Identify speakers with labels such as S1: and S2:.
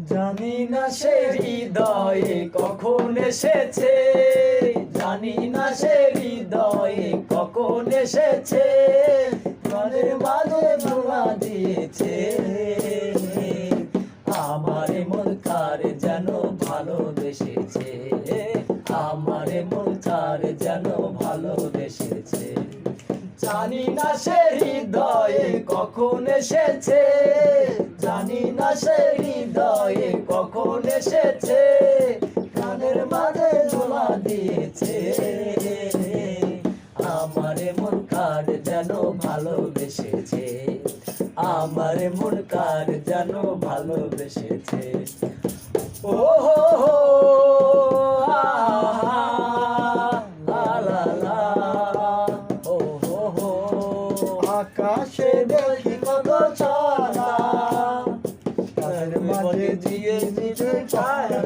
S1: জানি না সে হৃদয়ে কখন এসেছে, জানি না সে হৃদয়ে কখন এসেছে, মনের মাঝে ধোঁয়া দিয়েছে। আমারে মন কার যেন ভালোবেসেছে, আমারে মন কার যেন ভালোবেসেছে। জানি না সে হৃদয়ে কখন এসেছে, জানি না সে হৃদয়ে কখন এসেছে, কানের মাঝে ধোঁয়া দিয়েছে। আমারে মন কার যেন ভালোবেসেছে, আমারে মন কার যেন ভালোবেসেছে। ও হো হো
S2: আকাশে দেখি কত ছায়া, তার মাঝে দিয়ে দিতে ছায়া।